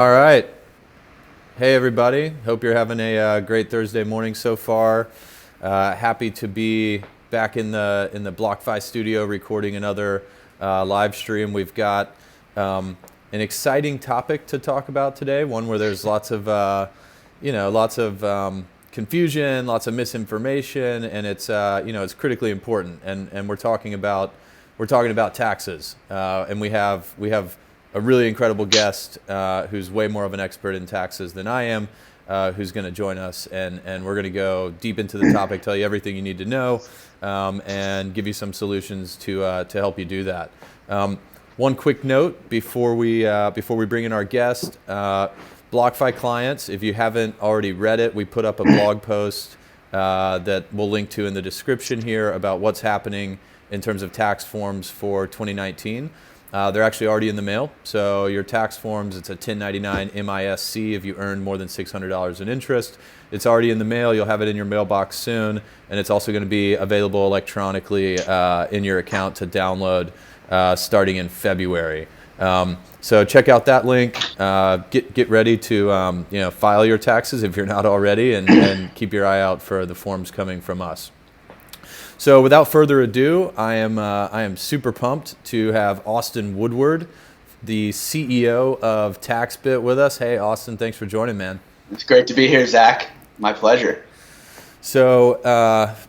All right. Hey, everybody. Hope you're having a great Thursday morning so far. Happy to be back in the BlockFi studio recording another live stream. We've got an exciting topic to talk about today. One where there's lots of confusion, lots of misinformation, and it's critically important. And we're talking about taxes, and we have a really incredible guest who's way more of an expert in taxes than I am, who's going to join us, and we're going to go deep into the topic, tell you everything you need to know, and give you some solutions to help you do that. One quick note before we bring in our guest. BlockFi clients, if you haven't already read it, we put up a blog post that we'll link to in the description here about what's happening in terms of tax forms for 2019. They're actually already in the mail. So your tax forms, it's a 1099 MISC if you earn more than $600 in interest. It's already in the mail. You'll have it in your mailbox soon. And it's also going to be available electronically in your account to download starting in February. So check out that link. Get ready to file your taxes if you're not already, and keep your eye out for the forms coming from us. So without further ado, I am super pumped to have Austin Woodward, the CEO of TaxBit, with us. Hey, Austin, thanks for joining, man. It's great to be here, Zach. My pleasure. So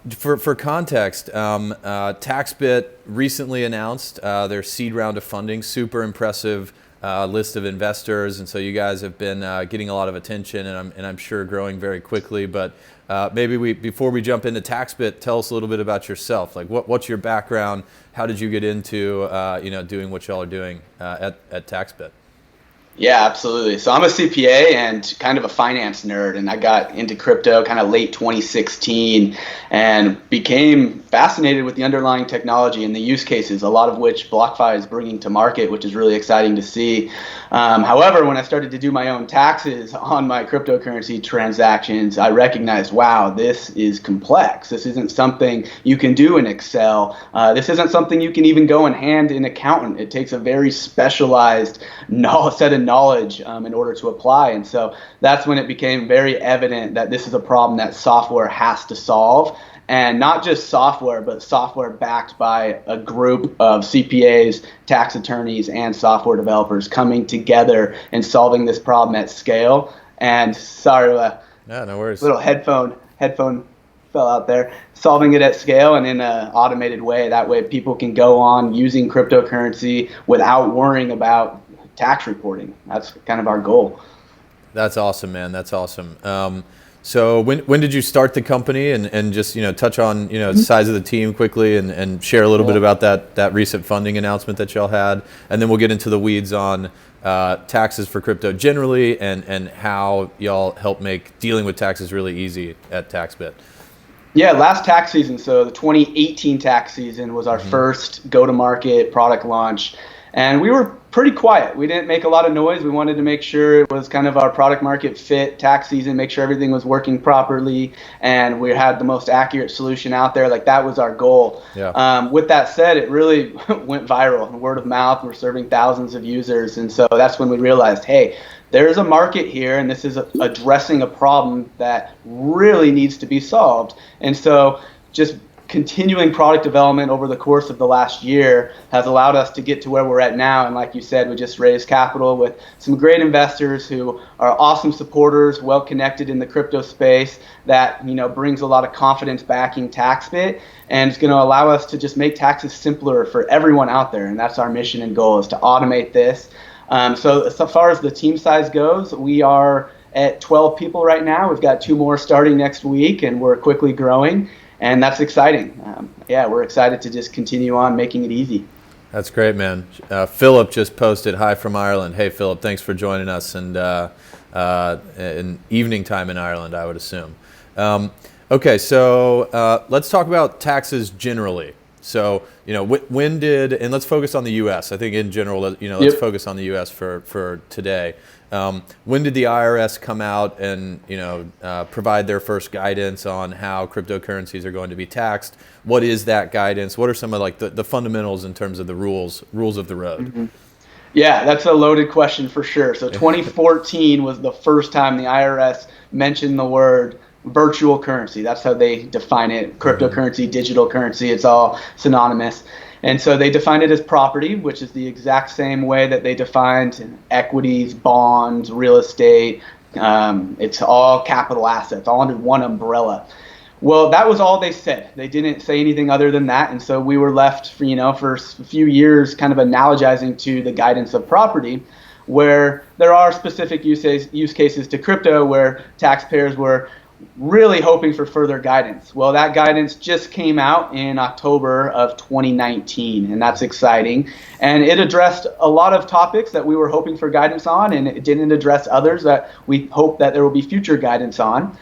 for context, TaxBit recently announced their seed round of funding. Super impressive list of investors, and so you guys have been getting a lot of attention, and I'm sure growing very quickly. But maybe before we jump into TaxBit, tell us a little bit about yourself. Like, what's your background? How did you get into doing what y'all are doing at TaxBit? Yeah, absolutely. So I'm a CPA and kind of a finance nerd, and I got into crypto kind of late 2016 and became fascinated with the underlying technology and the use cases, a lot of which BlockFi is bringing to market, which is really exciting to see. However, when I started to do my own taxes on my cryptocurrency transactions, I recognized, wow, this is complex. This isn't something you can do in Excel. This isn't something you can even go and hand an accountant. It takes a very specialized set of knowledge in order to apply. And so that's when it became very evident that this is a problem that software has to solve. And not just software, but software backed by a group of CPAs, tax attorneys, and software developers coming together and solving this problem at scale. And sorry, No worries. Little headphone fell out there. Solving it at scale and in an automated way. That way people can go on using cryptocurrency without worrying about tax reporting. That's kind of our goal. That's awesome, man. That's awesome. So when did you start the company, and just touch on the size of the team quickly, and share a little bit about that recent funding announcement that y'all had, and then we'll get into the weeds on taxes for crypto generally, and how y'all help make dealing with taxes really easy at TaxBit. Yeah, last tax season, so the 2018 tax season was our first go-to-market product launch. And we were pretty quiet. We didn't make a lot of noise. We wanted to make sure it was kind of our product market fit tax season, make sure everything was working properly, and we had the most accurate solution out there. Like, that was our goal. Yeah. With that said, it really went viral. Word of mouth, we're serving thousands of users. And so that's when we realized, hey, there's a market here, and this is addressing a problem that really needs to be solved. And so just continuing product development over the course of the last year has allowed us to get to where we're at now. And like you said, we just raised capital with some great investors who are awesome supporters, well connected in the crypto space, that brings a lot of confidence backing TaxBit, and it's going to allow us to just make taxes simpler for everyone out there. And that's our mission and goal, is to automate this. So far as the team size goes, we are at 12 people right now. We've got 2 more starting next week, and we're quickly growing. And that's exciting. We're excited to just continue on making it easy. That's great, man. Philip just posted, hi from Ireland. Hey, Philip, thanks for joining us, and in evening time in Ireland, I would assume. Okay, so let's talk about taxes generally. So, when did, and let's focus on the U.S. I think in general, let's focus on the U.S. for today. When did the IRS come out and provide their first guidance on how cryptocurrencies are going to be taxed? What is that guidance? What are some of the fundamentals in terms of the rules of the road? Mm-hmm. Yeah, that's a loaded question for sure. So 2014 was the first time the IRS mentioned the word virtual currency. That's how they define it. Cryptocurrency, digital currency, it's all synonymous. And so they defined it as property, which is the exact same way that they defined equities, bonds, real estate. It's all capital assets, all under one umbrella. Well, that was all they said. They didn't say anything other than that, and so we were left, for a few years, kind of analogizing to the guidance of property, where there are specific use cases to crypto where taxpayers were really hoping for further guidance. Well, that guidance just came out in October of 2019, and that's exciting. And it addressed a lot of topics that we were hoping for guidance on, and it didn't address others that we hope that there will be future guidance on.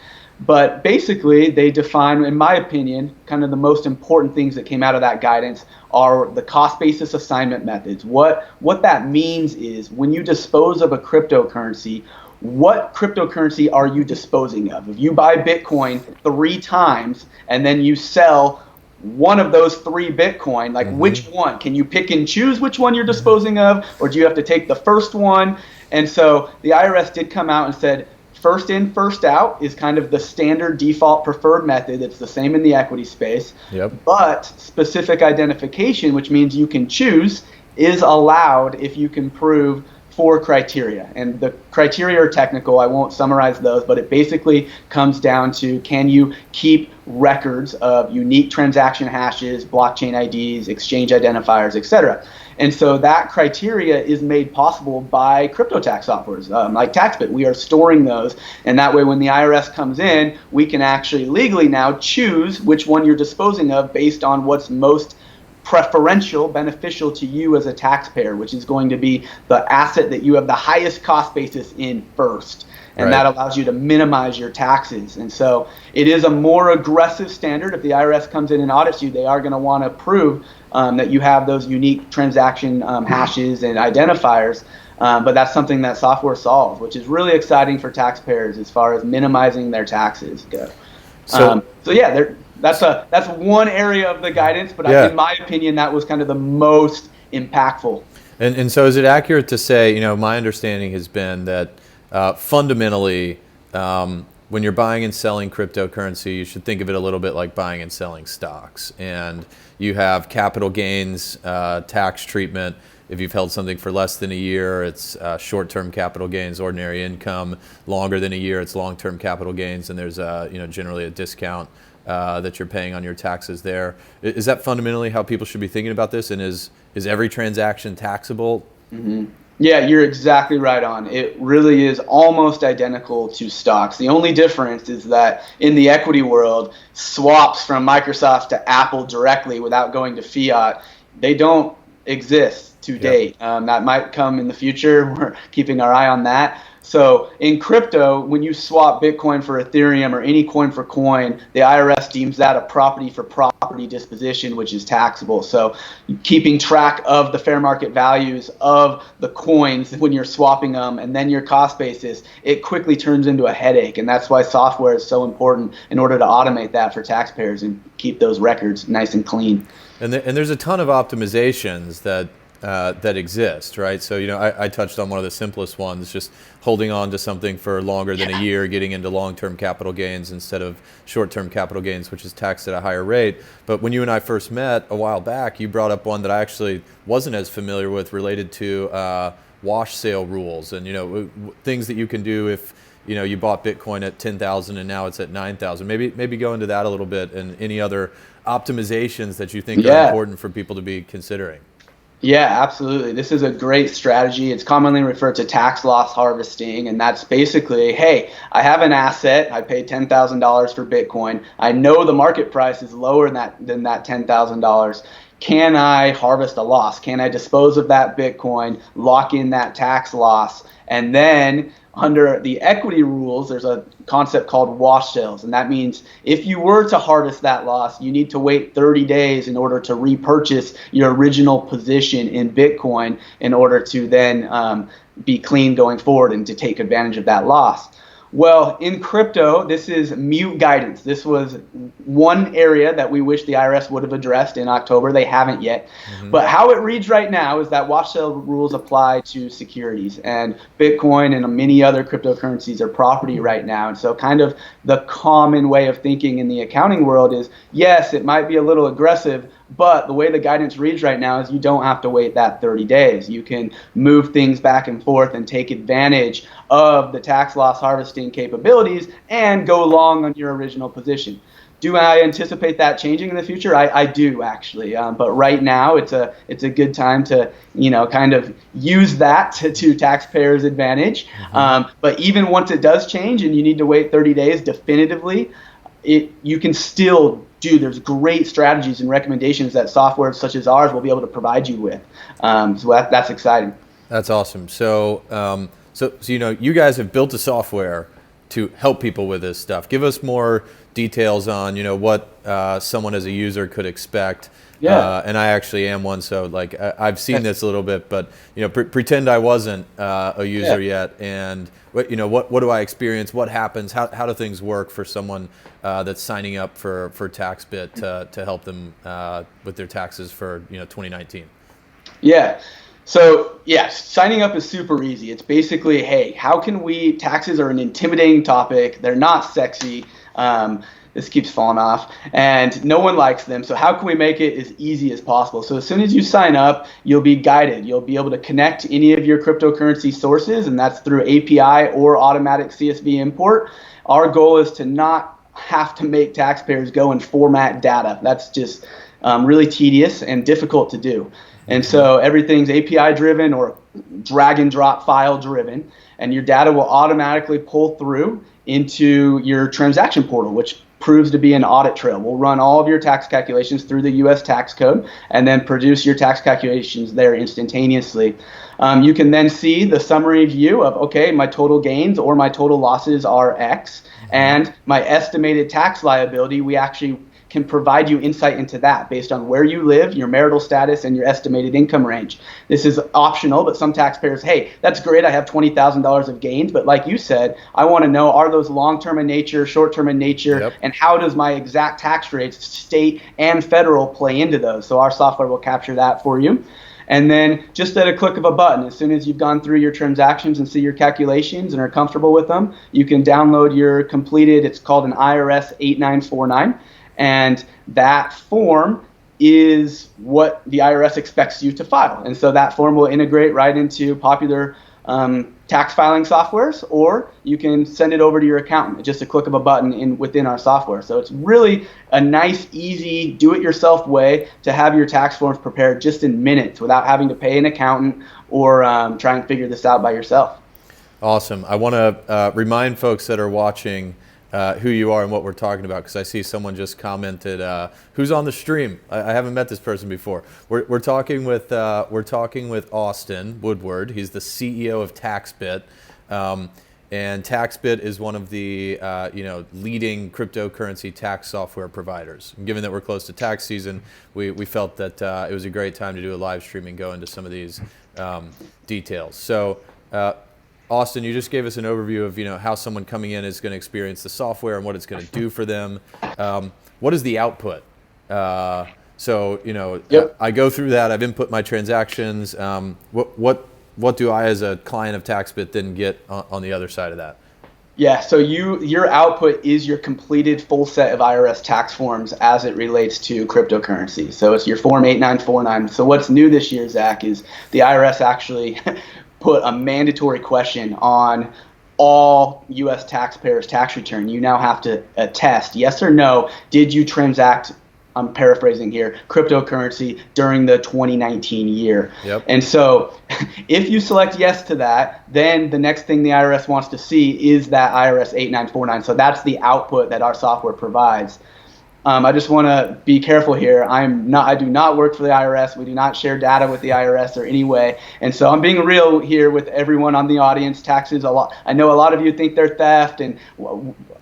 But basically, they define, in my opinion, kind of the most important things that came out of that guidance are the cost basis assignment methods. What that means is when you dispose of a cryptocurrency, what cryptocurrency are you disposing of? If you buy Bitcoin 3 times and then you sell one of those 3 Bitcoin, like which one? Can you pick and choose which one you're disposing of, or do you have to take the first one? And so the IRS did come out and said, first in, first out is kind of the standard default preferred method. It's the same in the equity space. Yep. But specific identification, which means you can choose, is allowed if you can prove 4 criteria. And the criteria are technical. I won't summarize those, but it basically comes down to, can you keep records of unique transaction hashes, blockchain IDs, exchange identifiers, etc. And so that criteria is made possible by crypto tax softwares like TaxBit. We are storing those, and that way when the IRS comes in, we can actually legally now choose which one you're disposing of based on what's most preferential, beneficial to you as a taxpayer, which is going to be the asset that you have the highest cost basis in first. And that allows you to minimize your taxes. And so it is a more aggressive standard. If the IRS comes in and audits you, they are going to want to prove that you have those unique transaction hashes and identifiers. But that's something that software solves, which is really exciting for taxpayers as far as minimizing their taxes go. So yeah, that's one area of the guidance, but in my opinion, that was kind of the most impactful. And so is it accurate to say, my understanding has been that fundamentally, when you're buying and selling cryptocurrency, you should think of it a little bit like buying and selling stocks. And you have capital gains tax treatment. If you've held something for less than a year, it's short-term capital gains, ordinary income. Longer than a year, it's long-term capital gains, and there's generally a discount that you're paying on your taxes there. Is that fundamentally how people should be thinking about this? And is every transaction taxable? Mm-hmm. Yeah, you're exactly right on. It really is almost identical to stocks. The only difference is that in the equity world, swaps from Microsoft to Apple directly without going to fiat, they don't exist to date. That might come in the future. We're keeping our eye on that. So in crypto, when you swap Bitcoin for Ethereum or any coin for coin, the IRS deems that a property for property disposition, which is taxable. So keeping track of the fair market values of the coins when you're swapping them and then your cost basis, it quickly turns into a headache. And that's why software is so important in order to automate that for taxpayers and keep those records nice and clean. And there's a ton of optimizations that exist, right? So, I touched on one of the simplest ones, just holding on to something for longer than a year, getting into long-term capital gains instead of short-term capital gains, which is taxed at a higher rate. But when you and I first met a while back, you brought up one that I actually wasn't as familiar with, related to wash sale rules and, things that you can do if, you bought Bitcoin at 10,000 and now it's at 9,000. Maybe go into that a little bit, and any other optimizations that you think are important for people to be considering. Yeah, absolutely. This is a great strategy. It's commonly referred to tax loss harvesting, and that's basically, hey, I have an asset. I paid $10,000 for Bitcoin. I know the market price is lower than that $10,000. Can I harvest a loss? Can I dispose of that Bitcoin, lock in that tax loss, and then under the equity rules, there's a concept called wash sales, and that means if you were to harvest that loss, you need to wait 30 days in order to repurchase your original position in Bitcoin in order to then be clean going forward and to take advantage of that loss. Well, in crypto, this is mute guidance. This was one area that we wish the IRS would have addressed in October. They haven't yet. But how it reads right now is that wash sale rules apply to securities, and Bitcoin and many other cryptocurrencies are property right now. And so kind of the common way of thinking in the accounting world is, yes, it might be a little aggressive, but the way the guidance reads right now is you don't have to wait that 30 days. You can move things back and forth and take advantage of the tax loss harvesting capabilities and go long on your original position. Do I anticipate that changing in the future? I do, actually. But right now, it's a good time to kind of use that to taxpayers' advantage. But even once it does change and you need to wait 30 days definitively, you can still there's great strategies and recommendations that software such as ours will be able to provide you with. So that's exciting. That's awesome. So, you guys have built a software to help people with this stuff. Give us more details on, what someone as a user could expect. Yeah. And I actually am one, so I've seen this a little bit, but pretend I wasn't a user yet, and what do I experience? What happens? How do things work for someone that's signing up for TaxBit to help them with their taxes for 2019? Yeah. So signing up is super easy. It's basically, hey, how can taxes are an intimidating topic. They're not sexy. This keeps falling off, and no one likes them. So how can we make it as easy as possible? So as soon as you sign up, you'll be guided. You'll be able to connect any of your cryptocurrency sources, and that's through API or automatic CSV import. Our goal is to not have to make taxpayers go and format data. That's just really tedious and difficult to do. And so everything's API driven or drag and drop file driven, and your data will automatically pull through into your transaction portal, which proves to be an audit trail. We'll run all of your tax calculations through the U.S. tax code and then produce your tax calculations there instantaneously. You can then see the summary view of, okay, my total gains or my total losses are X, and my estimated tax liability, we actually can provide you insight into that based on where you live, your marital status, and your estimated income range. This is optional, but some taxpayers, hey, that's great, I have $20,000 of gains, but like you said, I want to know, are those long-term in nature, short-term in nature, and how does my exact tax rates, state and federal, play into those? So our software will capture that for you. And then just at a click of a button, as soon as you've gone through your transactions and see your calculations and are comfortable with them, you can download your completed, it's called an IRS 8949. And that form is what the IRS expects you to file. And so that form will integrate right into popular tax filing softwares, or you can send it over to your accountant at just a click of a button within our software. So it's really a nice, easy, do-it-yourself way to have your tax forms prepared just in minutes without having to pay an accountant or try and figure this out by yourself. Awesome. I want to remind folks that are watching who you are and what we're talking about, because I see someone just commented, who's on the stream? I haven't met this person before. We're talking with Austin Woodward. He's the CEO of TaxBit, and TaxBit is one of the leading cryptocurrency tax software providers. And given that we're close to tax season, we felt that it was a great time to do a live stream and go into some of these details. So. Austin, you just gave us an overview of how someone coming in is going to experience the software and what it's going to do for them. What is the output? I go through that. I've input my transactions. What do I, as a client of TaxBit, then get on the other side of that? Yeah, so your output is your completed full set of IRS tax forms as it relates to cryptocurrency. So it's your Form 8949. So what's new this year, Zach, is the IRS actually put a mandatory question on all U.S. taxpayers' tax return. You now have to attest, yes or no, did you transact, I'm paraphrasing here, cryptocurrency during the 2019 year. Yep. And so if you select yes to that, then the next thing the IRS wants to see is that IRS 8949. So that's the output that our software provides. I just want to be careful here. I do not work for the IRS. We do not share data with the IRS or any way. And so I'm being real here with everyone on the audience. Taxes, I know a lot of you think they're theft and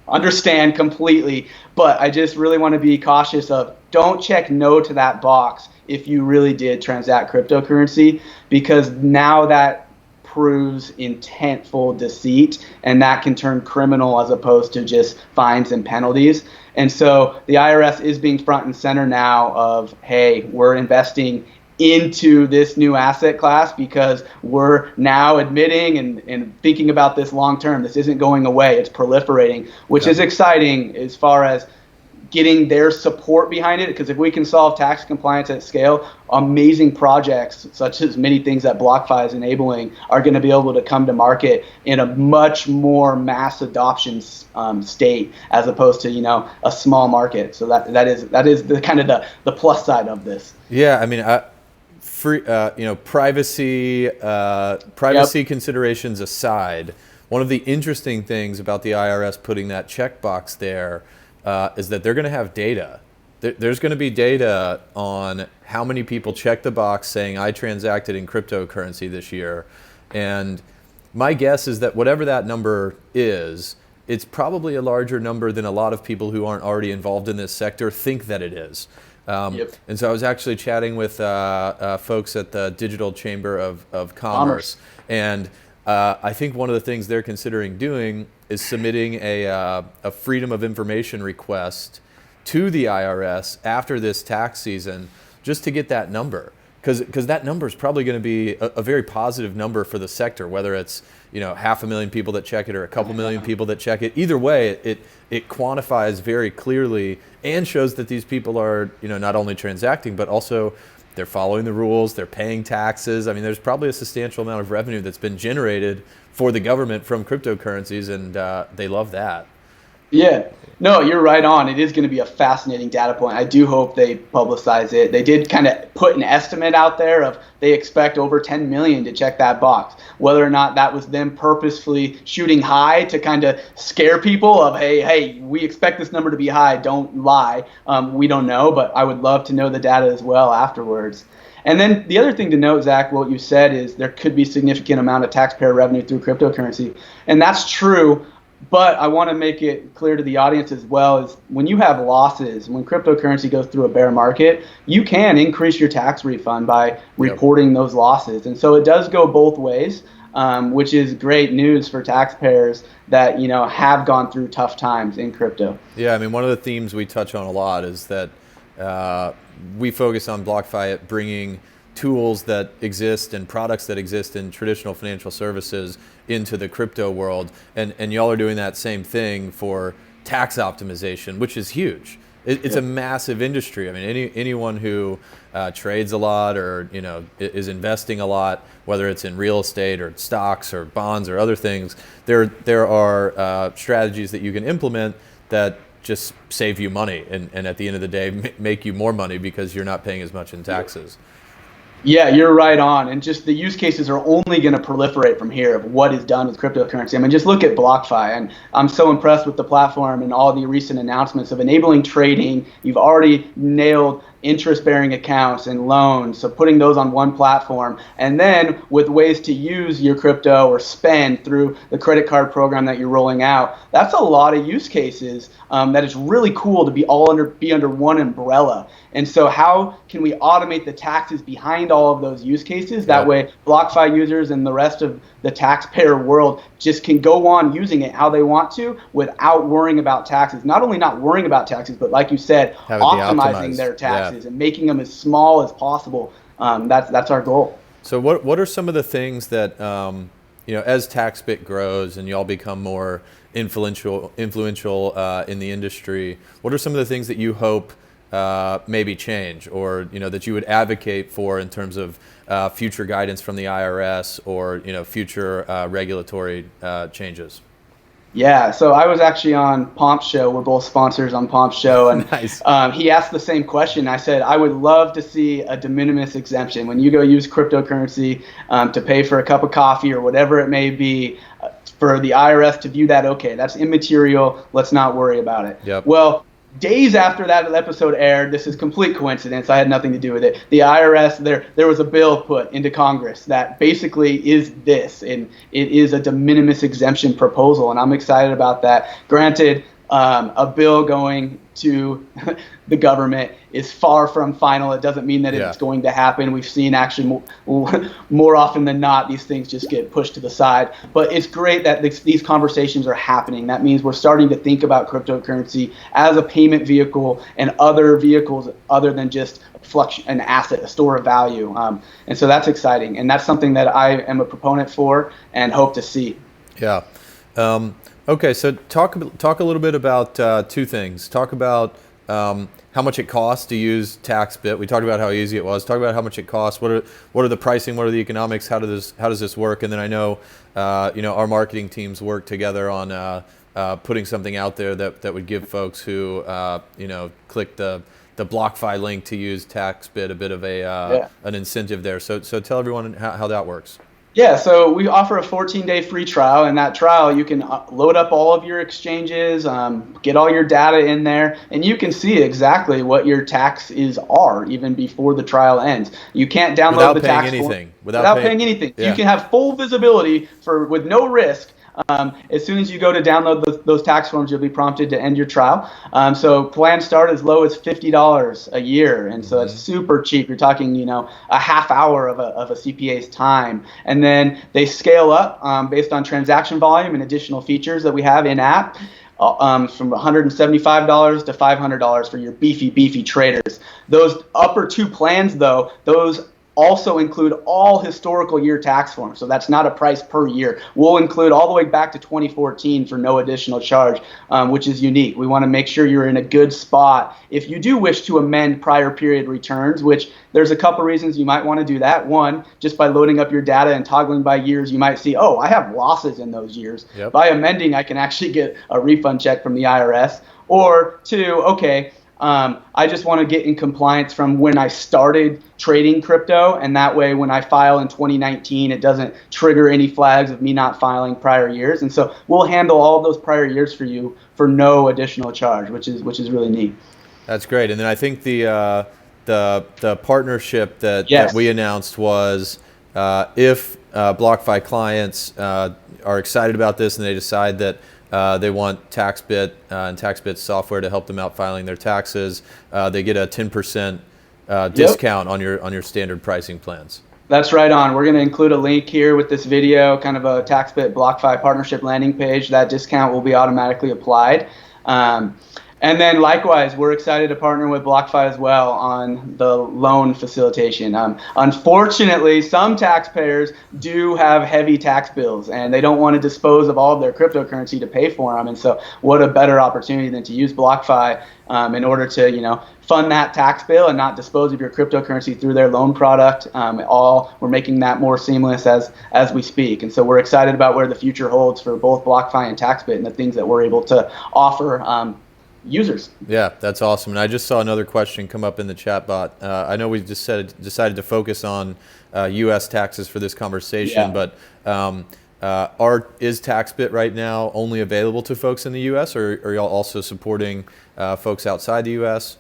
understand completely, but I just really want to be cautious of don't check no to that box if you really did transact cryptocurrency, because now that proves intentful deceit, and that can turn criminal as opposed to just fines and penalties. And so the IRS is being front and center now of, hey, we're investing into this new asset class because we're now admitting and thinking about this long term. This isn't going away. It's proliferating, which is exciting as far as getting their support behind it, because if we can solve tax compliance at scale, amazing projects such as many things that BlockFi is enabling are going to be able to come to market in a much more mass adoption state as opposed to a small market. So that is the kind of the plus side of this. Yeah, I mean, privacy considerations aside, one of the interesting things about the IRS putting that checkbox there is that they're going to have data. There's going to be data on how many people check the box saying I transacted in cryptocurrency this year. And my guess is that whatever that number is, it's probably a larger number than a lot of people who aren't already involved in this sector think that it is. And so I was actually chatting with folks at the Digital Chamber of Commerce. And I think one of the things they're considering doing is submitting a Freedom of Information request to the IRS after this tax season just to get that number. Because that number is probably going to be a very positive number for the sector, whether it's 500,000 people that check it or a couple million people that check it. Either way, it quantifies very clearly and shows that these people are not only transacting, but also they're following the rules, they're paying taxes. I mean, there's probably a substantial amount of revenue that's been generated for the government from cryptocurrencies, and they love that. Yeah, no, you're right on. It is going to be a fascinating data point. I do hope they publicize it. They did kind of put an estimate out there of they expect over 10 million to check that box. Whether or not that was them purposefully shooting high to kind of scare people of, hey, we expect this number to be high, don't lie. We don't know, but I would love to know the data as well afterwards. And then the other thing to note, Zach, what you said is there could be significant amount of taxpayer revenue through cryptocurrency. And that's true. But I want to make it clear to the audience as well is when you have losses, when cryptocurrency goes through a bear market, you can increase your tax refund by reporting those losses. And so it does go both ways, which is great news for taxpayers that have gone through tough times in crypto. Yeah, I mean, one of the themes we touch on a lot is that we focus on BlockFi at bringing tools that exist and products that exist in traditional financial services into the crypto world. And y'all are doing that same thing for tax optimization, which is huge. It's a massive industry. I mean, anyone who trades a lot or is investing a lot, whether it's in real estate or stocks or bonds or other things, there are strategies that you can implement that just save you money and at the end of the day make you more money because you're not paying as much in taxes. Yeah, you're right on. And just the use cases are only going to proliferate from here of what is done with cryptocurrency. I mean, just look at BlockFi. And I'm so impressed with the platform and all the recent announcements of enabling trading. You've already nailed interest-bearing accounts and loans, so putting those on one platform, and then with ways to use your crypto or spend through the credit card program that you're rolling out. That's a lot of use cases that is really cool to be under one umbrella. And so how can we automate the taxes behind all of those use cases? That way BlockFi users and the rest of the taxpayer world just can go on using it how they want to without worrying about taxes. Not only not worrying about taxes, but like you said, optimizing their taxes and making them as small as possible. That's our goal. So what are some of the things that, as TaxBit grows and y'all become more influential in the industry, what are some of the things that you hope maybe change or that you would advocate for in terms of future guidance from the IRS or future regulatory changes? Yeah, so I was actually on Pomp's show. We're both sponsors on Pomp's show, and nice. He asked the same question. I said, I would love to see a de minimis exemption when you go use cryptocurrency to pay for a cup of coffee or whatever it may be, for the IRS to view that, okay, that's immaterial, let's not worry about it. Yep. Well, days after that episode aired, this is complete coincidence, I had nothing to do with it, the IRS, there was a bill put into Congress that basically is this, and it is a de minimis exemption proposal, and I'm excited about that. Granted, a bill going to the government is far from final. It doesn't mean that it's going to happen. We've seen actually more often than not, these things just get pushed to the side. But it's great that these conversations are happening. That means we're starting to think about cryptocurrency as a payment vehicle and other vehicles other than just an asset, a store of value. And so that's exciting. And that's something that I am a proponent for and hope to see. Yeah. Okay, so talk a little bit about two things. Talk about how much it costs to use TaxBit. We talked about how easy it was. Talk about how much it costs. What are the pricing? What are the economics? How does this work? And then I know our marketing teams work together on putting something out there that would give folks who click the BlockFi link to use TaxBit a bit of an incentive there. So tell everyone how that works. Yeah, so we offer a 14-day free trial. In that trial, you can load up all of your exchanges, get all your data in there, and you can see exactly what your taxes are even before the trial ends. You can't download the tax form without paying anything. Yeah. You can have full visibility with no risk. As soon as you go to download those tax forms, you'll be prompted to end your trial. So plans start as low as $50 a year, and so it's super cheap. You're talking, a half hour of a CPA's time, and then they scale up based on transaction volume and additional features that we have in app. From $175 to $500 for your beefy traders. Those upper two plans, though, those also include all historical year tax forms. So that's not a price per year. We'll include all the way back to 2014 for no additional charge, which is unique. We want to make sure you're in a good spot. If you do wish to amend prior period returns, which there's a couple reasons you might want to do that. One, just by loading up your data and toggling by years, you might see, I have losses in those years. Yep. By amending, I can actually get a refund check from the IRS. Or two, I just want to get in compliance from when I started trading crypto, and that way when I file in 2019, it doesn't trigger any flags of me not filing prior years. And so we'll handle all of those prior years for you for no additional charge, which is really neat. That's great. And then I think the partnership that we announced was if BlockFi clients are excited about this and they decide that they want TaxBit and TaxBit software to help them out filing their taxes, they get a 10% discount on your standard pricing plans. That's right on. We're going to include a link here with this video, kind of a TaxBit BlockFi partnership landing page. That discount will be automatically applied. And then likewise, we're excited to partner with BlockFi as well on the loan facilitation. Unfortunately, some taxpayers do have heavy tax bills and they don't want to dispose of all of their cryptocurrency to pay for them. And so what a better opportunity than to use BlockFi in order to, fund that tax bill and not dispose of your cryptocurrency through their loan product. We're making that more seamless as we speak. And so we're excited about where the future holds for both BlockFi and TaxBit and the things that we're able to offer users. Yeah, that's awesome. And I just saw another question come up in the chat bot. I know we just decided to focus on U.S. taxes for this conversation, but is TaxBit right now only available to folks in the U.S., or are y'all also supporting folks outside the U.S.?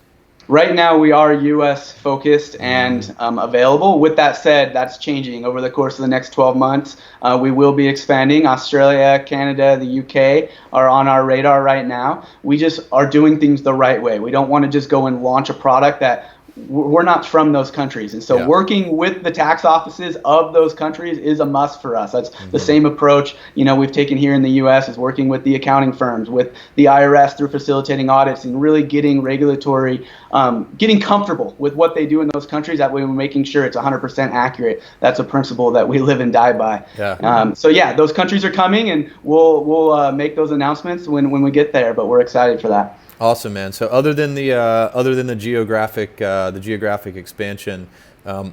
Right now, we are U.S. focused and available. With that said, that's changing over the course of the next 12 months. We will be expanding. Australia, Canada, the U.K. are on our radar right now. We just are doing things the right way. We don't want to just go and launch a product that we're not from those countries. And so working with the tax offices of those countries is a must for us. That's the same approach, we've taken here in the U.S. is working with the accounting firms, with the IRS through facilitating audits and really getting regulatory, getting comfortable with what they do in those countries. That way we're making sure it's 100% accurate. That's a principle that we live and die by. Those countries are coming, and we'll make those announcements when we get there, but we're excited for that. Awesome, man. So other than the geographic expansion,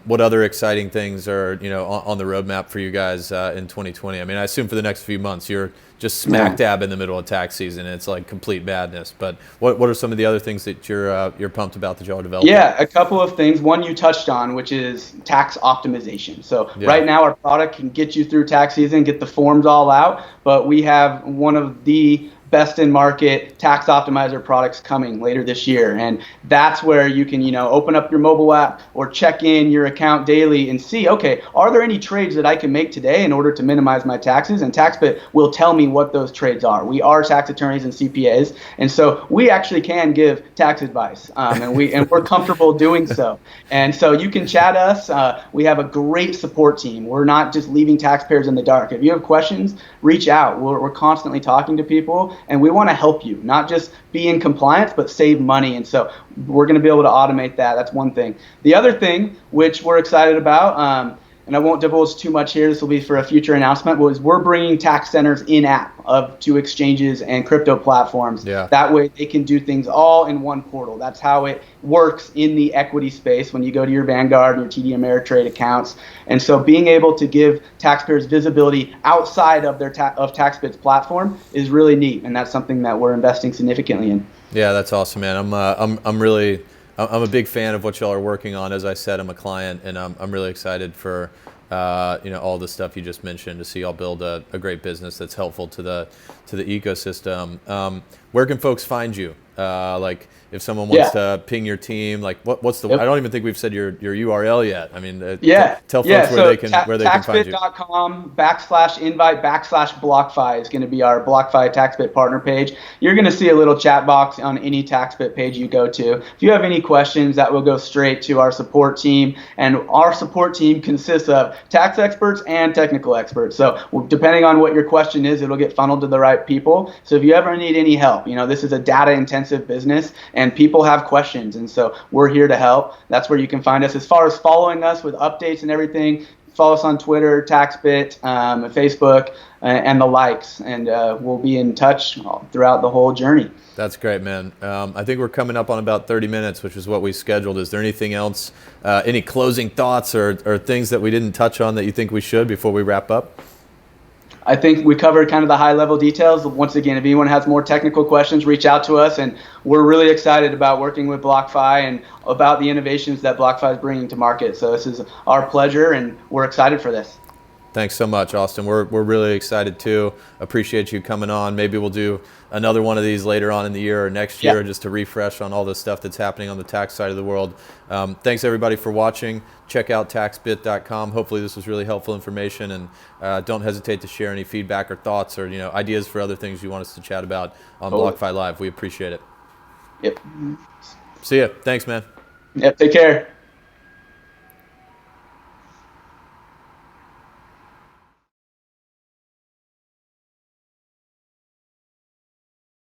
what other exciting things are on the roadmap for you guys in 2020? I mean, I assume for the next few months you're just smack dab in the middle of tax season. It's like complete madness. But what are some of the other things that you're pumped about that y'all are developing? Yeah, a couple of things. One you touched on, which is tax optimization. So right now our product can get you through tax season, get the forms all out, but we have one of the best in market tax optimizer products coming later this year. And that's where you can, open up your mobile app or check in your account daily and see, okay, are there any trades that I can make today in order to minimize my taxes? And TaxBit will tell me me what those trades are. We are tax attorneys and CPAs, and so we actually can give tax advice, and we're comfortable doing so. And so you can chat us. We have a great support team. We're not just leaving taxpayers in the dark. If you have questions, reach out. We're constantly talking to people, and we want to help you, not just be in compliance, but save money. And so we're going to be able to automate that. That's one thing. The other thing, which we're excited about, and I won't divulge too much here, this will be for a future announcement, was we're bringing tax centers in-app to exchanges and crypto platforms. Yeah. That way they can do things all in one portal. That's how it works in the equity space when you go to your Vanguard and your TD Ameritrade accounts. And so being able to give taxpayers visibility outside of their of TaxBit's platform is really neat, and that's something that we're investing significantly in. Yeah, that's awesome, man. I'm a big fan of what y'all are working on. As I said, I'm a client, and I'm really excited for all the stuff you just mentioned, to see y'all build a great business that's helpful to the ecosystem. Where can folks find you? Like if someone wants to ping your team, like what's the? I don't even think we've said your URL yet. I mean, tell folks where they can find you. TaxBit.com/invite/BlockFi is going to be our BlockFi TaxBit partner page. You're going to see a little chat box on any TaxBit page you go to. If you have any questions, that will go straight to our support team, and our support team consists of tax experts and technical experts. So depending on what your question is, it'll get funneled to the right people. So if you ever need any help, this is a data-intensive business, and people have questions, and so we're here to help. That's where you can find us. As far as following us with updates and everything, follow us on Twitter, TaxBit, Facebook, and the likes, and we'll be in touch throughout the whole journey. That's great, man. I think we're coming up on about 30 minutes, which is what we scheduled. Is there anything else, any closing thoughts or things that we didn't touch on that you think we should before we wrap up? I think we covered kind of the high-level details. Once again, if anyone has more technical questions, reach out to us, and we're really excited about working with BlockFi and about the innovations that BlockFi is bringing to market. So this is our pleasure, and we're excited for this. Thanks so much, Austin. We're really excited too. Appreciate you coming on. Maybe we'll do another one of these later on in the year or next year, just to refresh on all the stuff that's happening on the tax side of the world. Thanks everybody for watching. Check out taxbit.com. Hopefully this was really helpful information, and don't hesitate to share any feedback or thoughts or ideas for other things you want us to chat about on BlockFi Live. We appreciate it. Yep. See ya. Thanks, man. Yep. Take care.